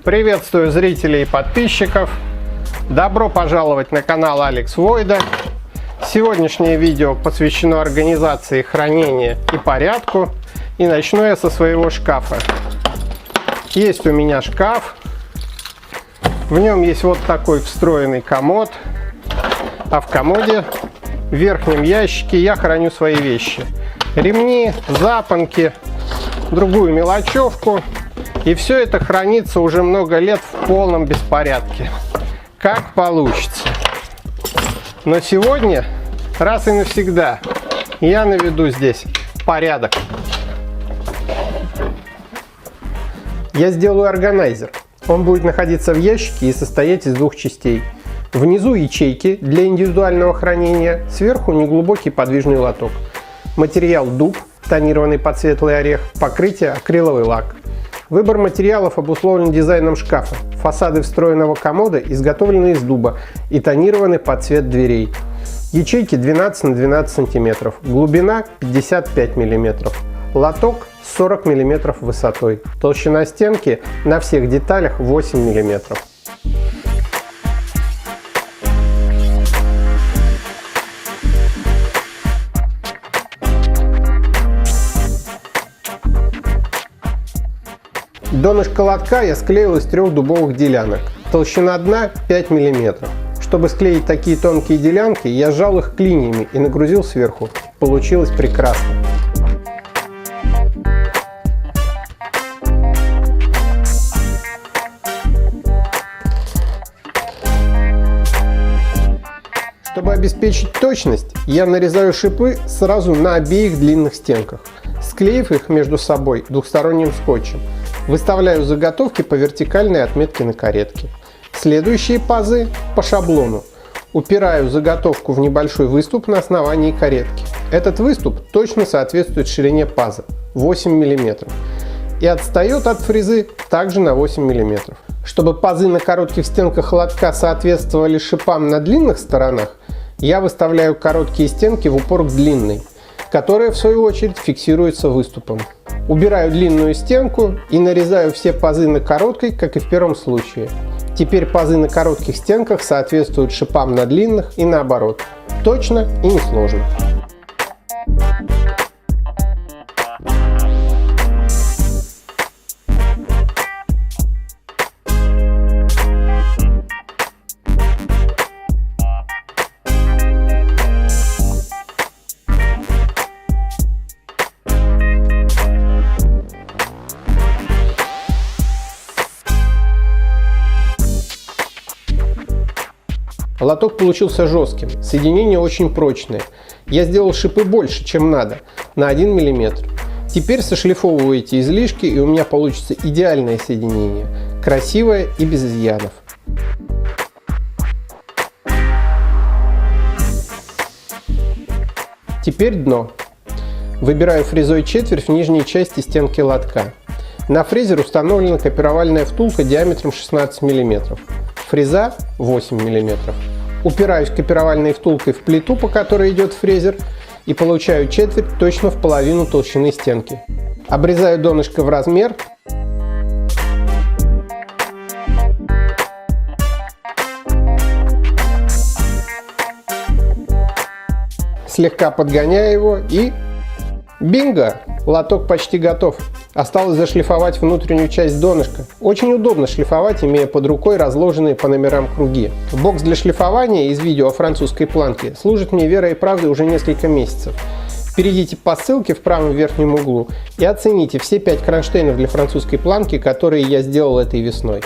Приветствую зрителей и подписчиков. Добро пожаловать на канал Алекс Войда. Сегодняшнее видео посвящено организации хранения и порядку. И начну я со своего шкафа. Есть у меня шкаф. В нем есть вот такой встроенный комод. А в комоде, в верхнем ящике, я храню свои вещи. Ремни, запонки, другую мелочевку. И все это хранится уже много лет в полном беспорядке. Как получится. Но сегодня, раз и навсегда, я наведу здесь порядок. Я сделаю органайзер. Он будет находиться в ящике и состоять из двух частей. Внизу ячейки для индивидуального хранения, сверху неглубокий подвижный лоток. Материал дуб, тонированный под светлый орех, покрытие акриловый лак. Выбор материалов обусловлен дизайном шкафа. Фасады встроенного комода изготовлены из дуба и тонированы под цвет дверей. Ячейки 12 на 12 см, глубина 55 мм, лоток 40 мм высотой, толщина стенки на всех деталях 8 мм. Донышко лотка я склеил из 3 дубовых делянок. Толщина дна 5 мм. Чтобы склеить такие тонкие делянки, я сжал их клиньями и нагрузил сверху. Получилось прекрасно. Чтобы обеспечить точность, я нарезаю шипы сразу на обеих длинных стенках, склеив их между собой двухсторонним скотчем. Выставляю заготовки по вертикальной отметке на каретке. Следующие пазы по шаблону. Упираю заготовку в небольшой выступ на основании каретки. Этот выступ точно соответствует ширине паза 8 мм и отстает от фрезы также на 8 мм. Чтобы пазы на коротких стенках лотка соответствовали шипам на длинных сторонах, я выставляю короткие стенки в упор к длинной, которая в свою очередь фиксируется выступом. Убираю длинную стенку и нарезаю все пазы на короткой, как и в первом случае. Теперь пазы на коротких стенках соответствуют шипам на длинных и наоборот. Точно и несложно. Лоток получился жестким, соединения очень прочные. Я сделал шипы больше, чем надо, на 1 мм. Теперь сошлифовываю эти излишки, и у меня получится идеальное соединение, красивое и без изъянов. Теперь дно. Выбираю фрезой четверть в нижней части стенки лотка. На фрезер установлена копировальная втулка диаметром 16 мм. Фреза 8 мм. Упираюсь копировальной втулкой в плиту, по которой идет фрезер, и получаю четверть точно в половину толщины стенки. Обрезаю донышко в размер. Слегка подгоняю его и бинго! Лоток почти готов. Осталось зашлифовать внутреннюю часть донышка. Очень удобно шлифовать, имея под рукой разложенные по номерам круги. Бокс для шлифования из видео о французской планке служит мне верой и правдой уже несколько месяцев. Перейдите по ссылке в правом верхнем углу и оцените все 5 кронштейнов для французской планки, которые я сделал этой весной.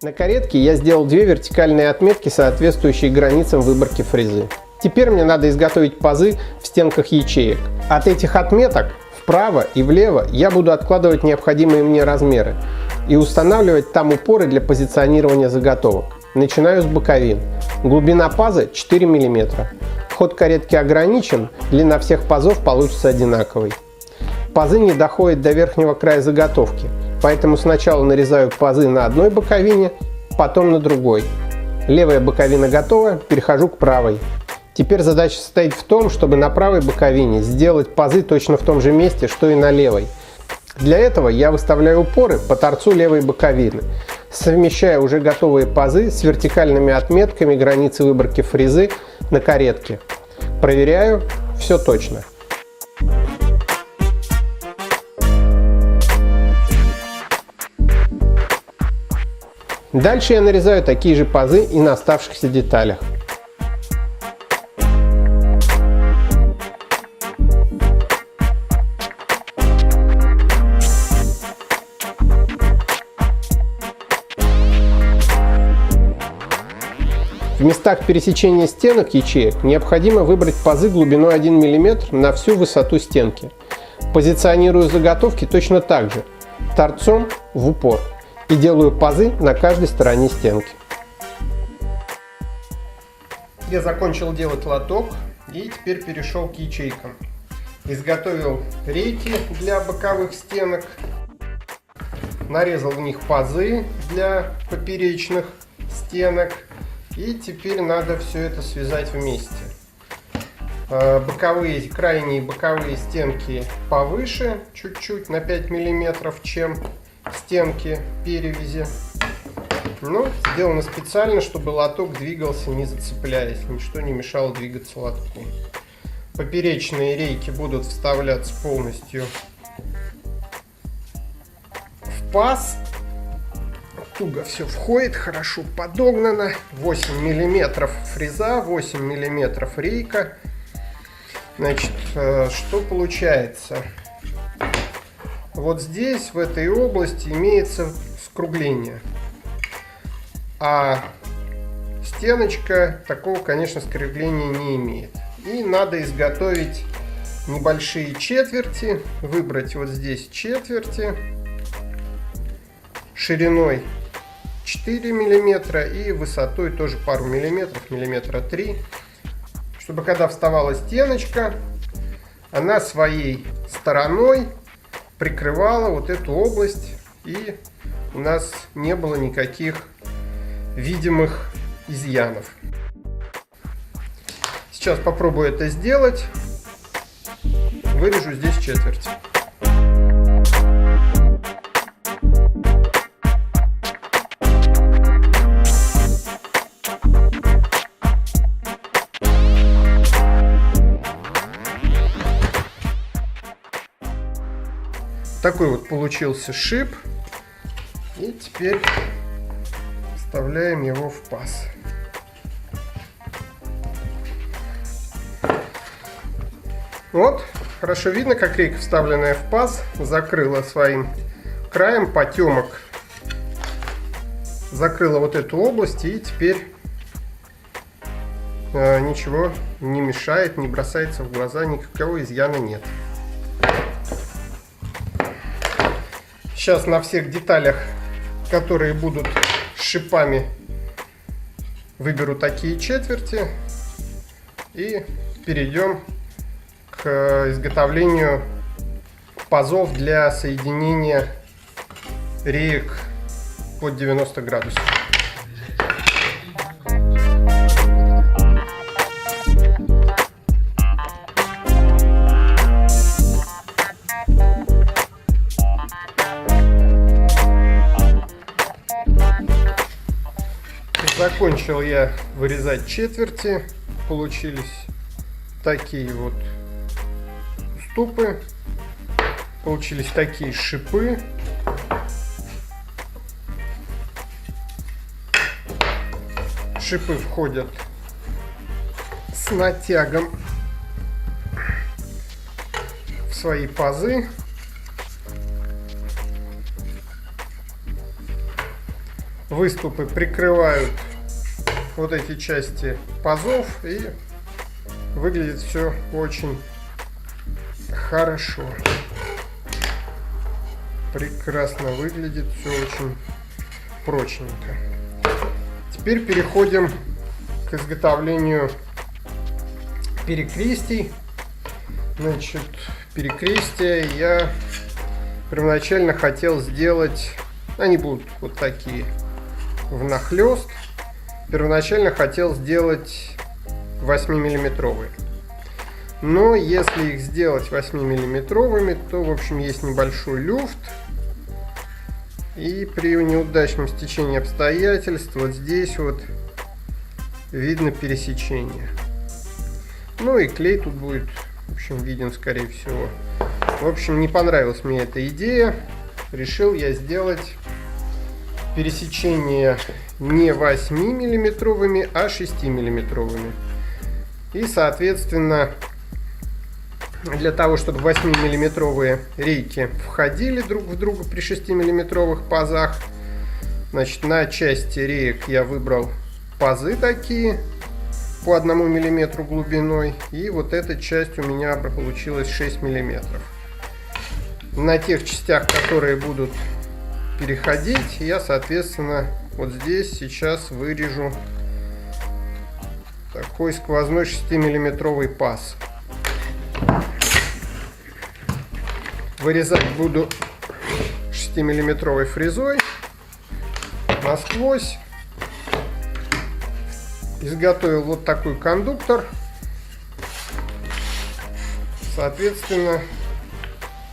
На каретке я сделал 2 вертикальные отметки, соответствующие границам выборки фрезы. Теперь мне надо изготовить пазы в стенках ячеек. От этих отметок вправо и влево я буду откладывать необходимые мне размеры и устанавливать там упоры для позиционирования заготовок. Начинаю с боковин. Глубина паза 4 мм. Ход каретки ограничен, длина всех пазов получится одинаковой. Пазы не доходят до верхнего края заготовки. Поэтому сначала нарезаю пазы на одной боковине, потом на другой. Левая боковина готова, перехожу к правой. Теперь задача состоит в том, чтобы на правой боковине сделать пазы точно в том же месте, что и на левой. Для этого я выставляю упоры по торцу левой боковины, совмещая уже готовые пазы с вертикальными отметками границы выборки фрезы на каретке. Проверяю, все точно. Дальше я нарезаю такие же пазы и на оставшихся деталях. В местах пересечения стенок ячеек необходимо выбрать пазы глубиной 1 мм на всю высоту стенки. Позиционирую заготовки точно так же, торцом в упор, и делаю пазы на каждой стороне стенки. Я закончил делать лоток и теперь перешел к ячейкам. Изготовил рейки для боковых стенок, нарезал в них пазы для поперечных стенок. И теперь надо все это связать вместе. Крайние боковые стенки повыше чуть-чуть на 5 мм, чем стенки перевязи. Но сделано специально, чтобы лоток двигался, не зацепляясь. Ничто не мешало двигаться лотку. Поперечные рейки будут вставляться полностью в паз. Туго все входит, хорошо подогнано. 8 мм фреза, 8 мм рейка. Значит, что получается? Вот здесь, в этой области, имеется скругление. А стеночка такого, конечно, скругления не имеет. И надо изготовить небольшие четверти. Выбрать вот здесь четверти шириной 4 мм и высотой тоже пару миллиметров, миллиметра 3, чтобы когда вставала стеночка, она своей стороной прикрывала вот эту область, и у нас не было никаких видимых изъянов. Сейчас попробую это сделать. Вырежу здесь четверть. Такой вот получился шип. И теперь вставляем его в паз. Вот, хорошо видно, как рейка, вставленная в паз, закрыла своим краем потемок. Закрыла вот эту область, и теперь ничего не мешает, не бросается в глаза, никакого изъяна нет. Сейчас на всех деталях, которые будут с шипами, выберу такие четверти и перейдем к изготовлению пазов для соединения реек под 90 градусов. Закончил я вырезать четверти. Получились такие вот уступы. Получились такие шипы. Шипы входят с натягом в свои пазы. Выступы прикрывают вот эти части пазов, и выглядит все очень хорошо. Прекрасно выглядит, все очень прочненько. Теперь переходим к изготовлению перекрестий. Значит, перекрестия я первоначально хотел сделать, они будут вот такие внахлёст. Первоначально хотел сделать 8-миллиметровые. Но если их сделать 8-миллиметровыми, то, в общем, есть небольшой люфт. И при неудачном стечении обстоятельств вот здесь вот видно пересечение. Ну и клей тут будет, в общем, виден, скорее всего. В общем, не понравилась мне эта идея. Решил я сделать пересечение не 8-миллиметровыми, а 6-миллиметровыми. И, соответственно, для того, чтобы 8-миллиметровые рейки входили друг в друга при 6-миллиметровых пазах, значит, на части реек я выбрал пазы такие по 1 миллиметру глубиной. И вот эта часть у меня получилась 6 миллиметров. На тех частях, которые будут переходить, я, соответственно, вот здесь сейчас вырежу такой сквозной 6-миллиметровый паз. Вырезать буду 6-миллиметровой фрезой насквозь. Изготовил вот такой кондуктор. Соответственно,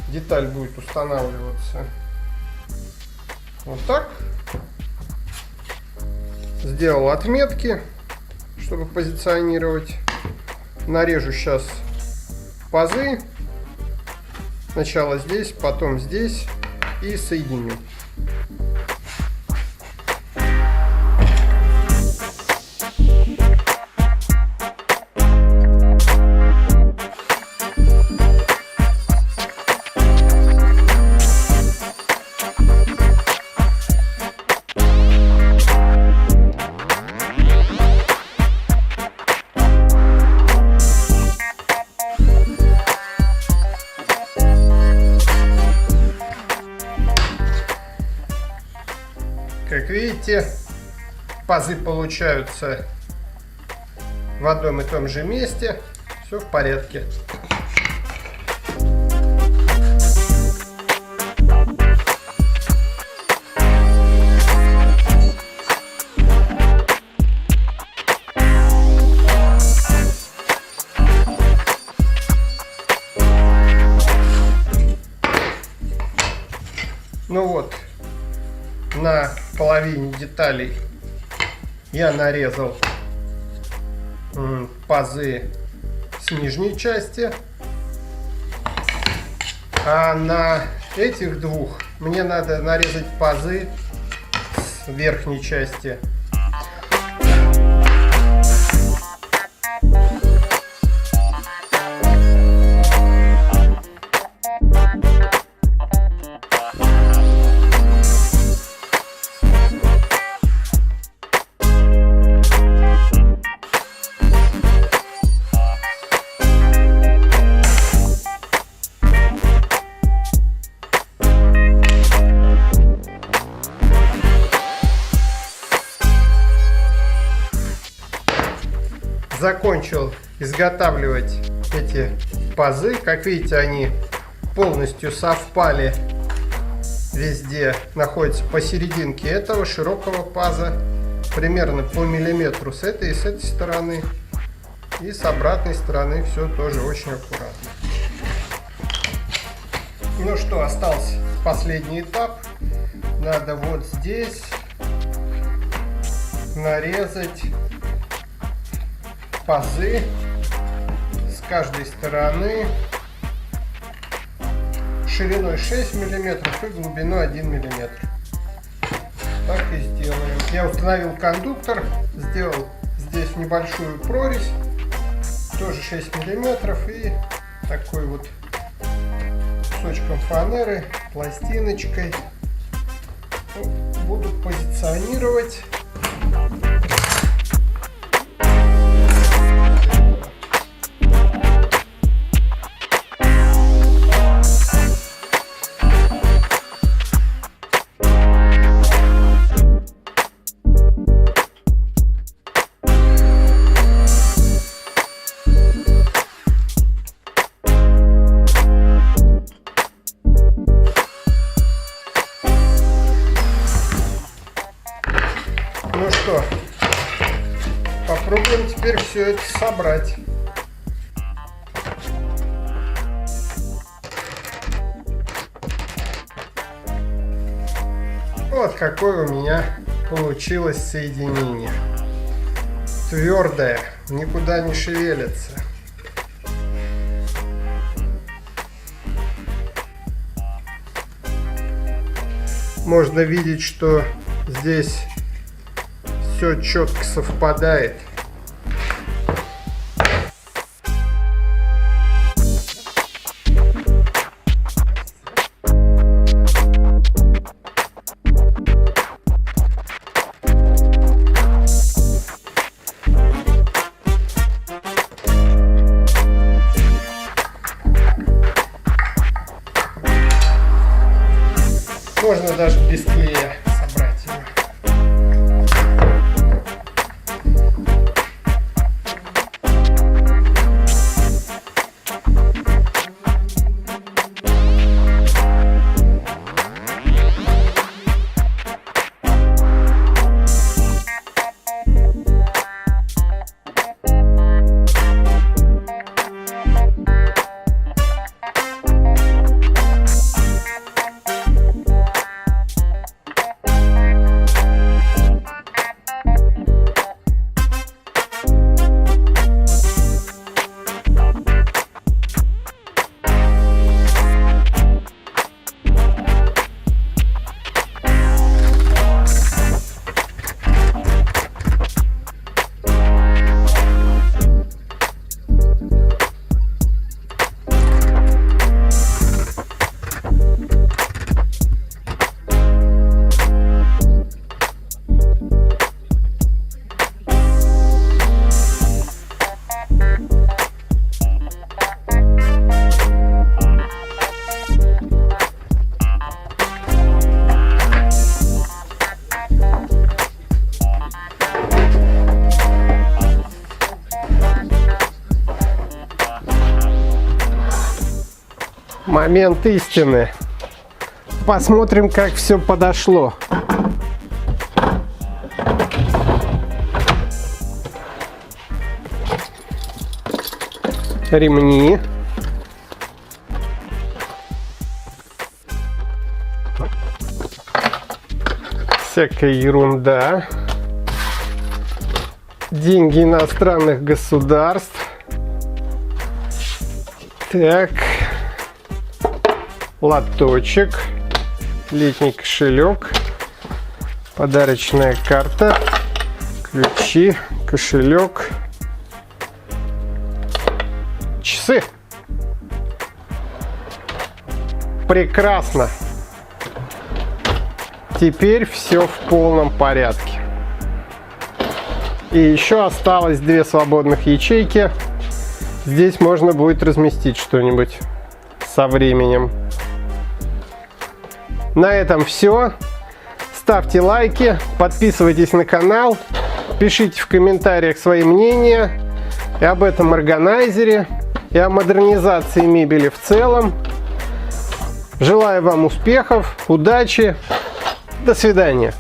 деталь будет устанавливаться вот так. Сделал отметки, чтобы позиционировать. Нарежу сейчас пазы. Сначала здесь, потом здесь и соединю. Как видите, пазы получаются в одном и том же месте. Все в порядке. Ну вот, на половине деталей я нарезал пазы с нижней части, а на этих двух мне надо нарезать пазы с верхней части. Закончил изготавливать эти пазы. Как видите, они полностью совпали. Везде находятся посерединке этого широкого паза. Примерно по миллиметру с этой и с этой стороны. И с обратной стороны все тоже очень аккуратно. Ну что, остался последний этап. Надо вот здесь нарезать пазы с каждой стороны шириной 6 мм и глубиной 1 мм. Так и сделаем. Я установил кондуктор, сделал здесь небольшую прорезь, тоже 6 мм, и такой вот кусочком фанеры, пластиночкой буду позиционировать. теперь все это собрать. Вот какое у меня получилось соединение. Твердое, никуда не шевелится. Можно видеть, что здесь все четко совпадает. Можно даже без клея собрать его. Момент истины. Посмотрим, как все подошло. Ремни. Всякая ерунда. Деньги иностранных государств. Так. Лоточек, летний кошелек, подарочная карта, ключи, кошелек, часы. Прекрасно. Теперь все в полном порядке. И еще осталось 2 свободных ячейки. Здесь можно будет разместить что-нибудь со временем. На этом все. Ставьте лайки, подписывайтесь на канал, пишите в комментариях свои мнения и об этом органайзере, и о модернизации мебели в целом. Желаю вам успехов, удачи. До свидания.